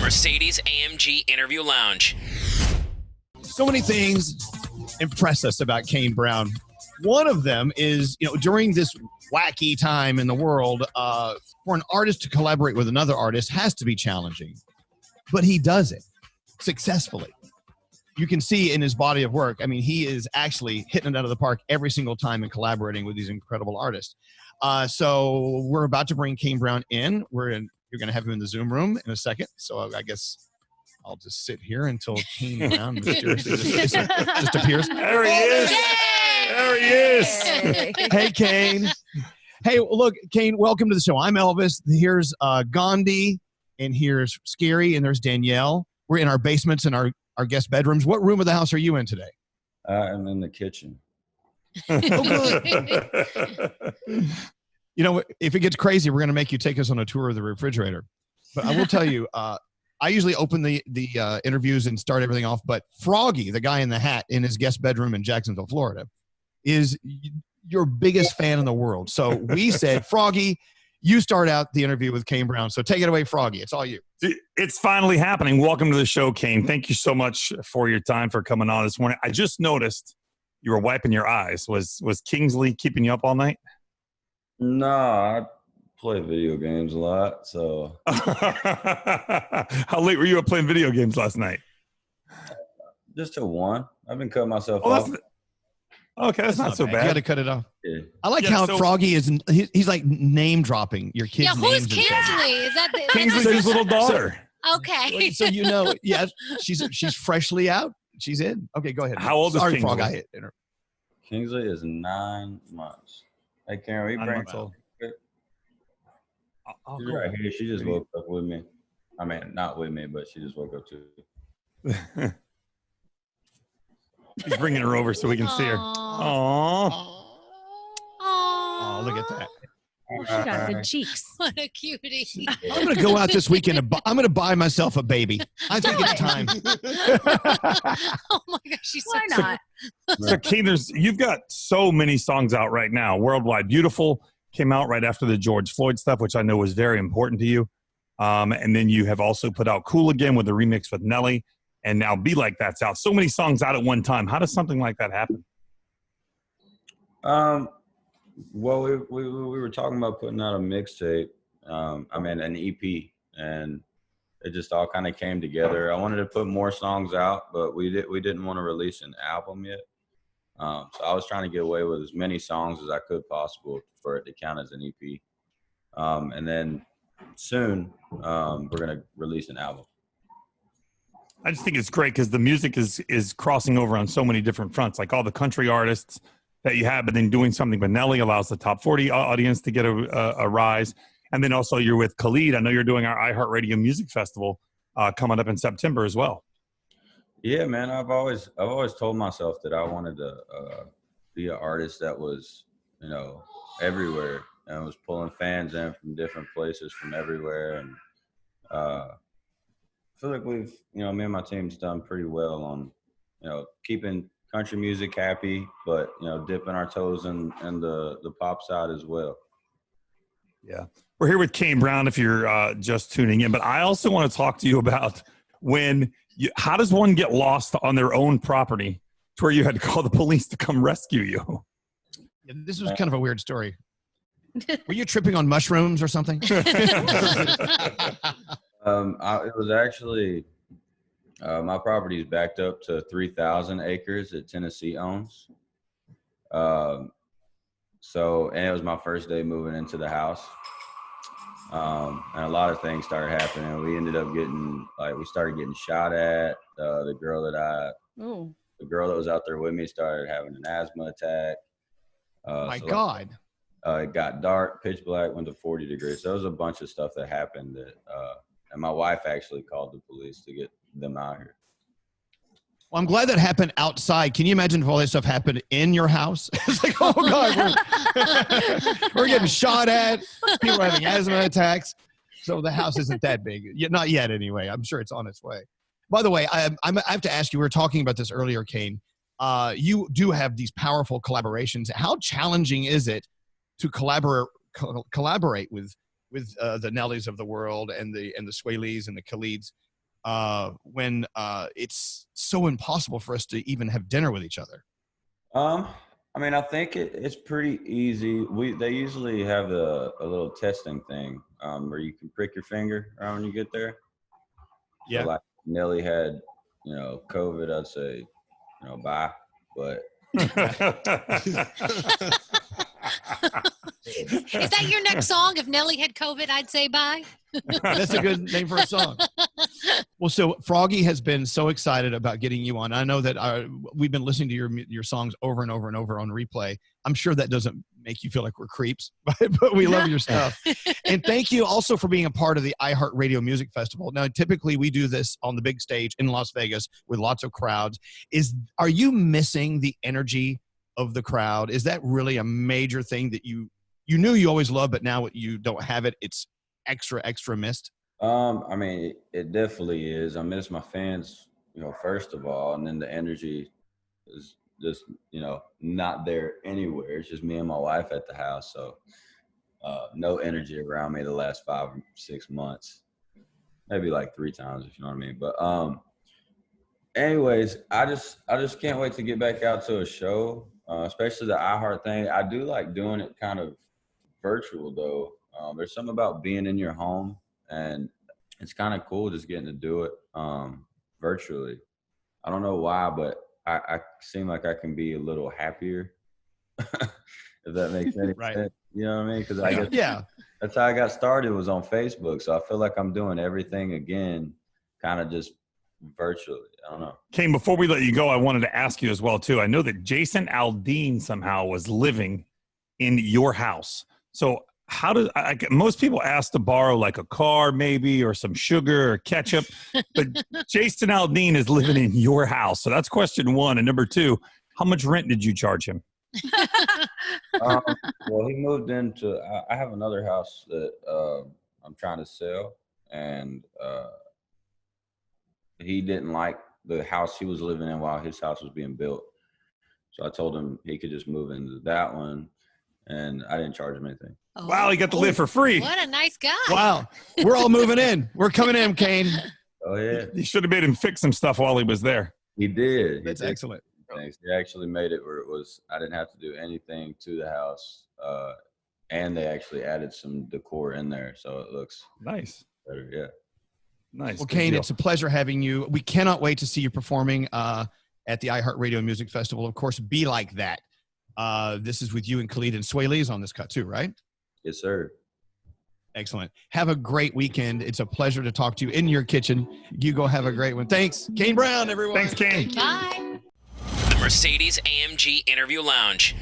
Mercedes-AMG Interview Lounge. So many things impress us about Kane Brown. One of them is, during this wacky time in the world, for an artist to collaborate with another artist has to be challenging. But he does it successfully. You can see in his body of work, he is actually hitting it out of the park every single time and collaborating with these incredible artists. So we're about to bring Kane Brown in. You're going to have him in the Zoom room in a second. So I guess I'll just sit here until Kane Brown mysteriously just appears. There he is. There he is. Hey, Kane. Hey, look, Kane, welcome to the show. I'm Elvis. Here's Gandhi, and here's Scary, and there's Danielle. We're in our basements and our guest bedrooms. What room of the house are you in today? I'm in the kitchen. If it gets crazy, we're going to make you take us on a tour of the refrigerator. But I will tell you, I usually open the interviews and start everything off, but Froggy, the guy in the hat in his guest bedroom in Jacksonville, Florida, is your biggest fan in the world. So we said, Froggy, you start out the interview with Kane Brown. So take it away, Froggy. It's all you. It's finally happening. Welcome to the show, Kane. Thank you so much for your time, for coming on this morning. I just noticed you were wiping your eyes. Was Kingsley keeping you up all night? No, I play video games a lot. So how late were you up playing video games last night? Just till 1. I've been cutting myself off. Okay, that's not so bad. You got to cut it off. Yeah. I like how Froggy is. He's like name dropping your kids. Yeah, who's Kingsley? Is that Kingsley's little daughter? Okay. So she's freshly out. She's in. Okay, go ahead. How old is Kingsley? Frog, I hit her. Kingsley is 9 months. Hey, Karen, we 9 bring months old. She's right here. She just woke up with me. I mean, not with me, but she just woke up too. He's bringing her over so we can see her. Aww. Oh, look at that. Oh, she got good cheeks. What a cutie. I'm going to go out this weekend and I'm going to buy myself a baby. I think it's time. Oh my gosh, she's Why not? So, Kane, you've got so many songs out right now. Worldwide Beautiful came out right after the George Floyd stuff, which I know was very important to you. And then you have also put out Cool Again with a remix with Nelly. And now Be Like That's out. So many songs out at one time. How does something like that happen? Well, we were talking about putting out a mixtape, an EP, and it just all kind of came together. I wanted to put more songs out, but we didn't want to release an album yet. So I was trying to get away with as many songs as I could possible for it to count as an EP. And then soon we're going to release an album. I just think it's great because the music is crossing over on so many different fronts, like all the country artists that you have, but then doing something with Nelly allows the top 40 audience to get a rise. And then also you're with Khalid. I know you're doing our iHeartRadio Music Festival coming up in September as well. Yeah, man. I've always told myself that I wanted to be an artist that was, everywhere and was pulling fans in from different places, from everywhere. And I feel like we've, me and my team's done pretty well on, keeping country music happy, but, dipping our toes in the pop side as well. Yeah. We're here with Kane Brown if you're just tuning in, but I also want to talk to you about how does one get lost on their own property to where you had to call the police to come rescue you? Yeah, this was kind of a weird story. Were you tripping on mushrooms or something? It was actually my property is backed up to 3,000 acres that Tennessee owns. And it was my first day moving into the house. And a lot of things started happening. We ended up we started getting shot at. The girl that was out there with me started having an asthma attack. God. It got dark, pitch black, went to 40 degrees. So there was a bunch of stuff that happened and my wife actually called the police to get them out here. Well, I'm glad that happened outside. Can you imagine if all that stuff happened in your house? It's like, oh God, we're getting shot at. People are having asthma attacks. So the house isn't that big. Not yet anyway. I'm sure it's on its way. By the way, I have to ask you, we were talking about this earlier, Kane. You do have these powerful collaborations. How challenging is it to collaborate with the Nellies of the world and the Sway Lees and the Khalids? when it's so impossible for us to even have dinner with each other? I mean, I think it's pretty easy. They usually have a little testing thing where you can prick your finger around when you get there. Yeah. So like Nelly had, COVID, I'd say, bye. But Is that your next song? If Nelly had COVID, I'd say bye. That's a good name for a song. Well, so Froggy has been so excited about getting you on. I know that we've been listening to your songs over and over and over on replay. I'm sure that doesn't make you feel like we're creeps, but we love your stuff. And thank you also for being a part of the iHeartRadio Music Festival. Now, typically we do this on the big stage in Las Vegas with lots of crowds. Are you missing the energy of the crowd? Is that really a major thing that you knew you always loved, but now you don't have it? It's extra missed? I mean, it definitely is. I miss my fans, first of all, and then the energy is just, not there anywhere. It's just me and my wife at the house. So no energy around me the last 5 or 6 months, maybe like 3 times, if you know what I mean. But anyways, I just can't wait to get back out to a show, especially the iHeart thing. I do like doing it kind of virtual though. There's something about being in your home, and it's kind of cool just getting to do it virtually. I don't know why, but I seem like I can be a little happier, if that makes any sense. You know what I mean? Because I guess that's how I got started, was on Facebook. So I feel like I'm doing everything again, kind of just virtually. I don't know. Kane, before we let you go, I wanted to ask you as well, too. I know that Jason Aldean somehow was living in your house. So how does most people ask to borrow like a car maybe, or some sugar or ketchup, but Jason Aldean is living in your house. So that's question 1. And number 2, how much rent did you charge him? Well, he moved into, I have another house that I'm trying to sell, and he didn't like the house he was living in while his house was being built. So I told him he could just move into that one, and I didn't charge him anything. Oh, wow, he got to live for free. What a nice guy. Wow. We're all moving in. We're coming in, Kane. Oh, yeah. You should have made him fix some stuff while he was there. He did. That's excellent. Thanks. He actually made it where I didn't have to do anything to the house. And they actually added some decor in there, so it looks nice. better. Yeah. Nice. Well, Kane, it's a pleasure having you. We cannot wait to see you performing at the iHeartRadio Music Festival. Of course, Be Like That. This is with you and Khalid, and Sway Lee's on this cut too, right? Yes, sir. Excellent. Have a great weekend. It's a pleasure to talk to you in your kitchen. You go have a great one. Thanks. Kane Brown, everyone. Thanks, Kane. Bye. The Mercedes AMG Interview Lounge.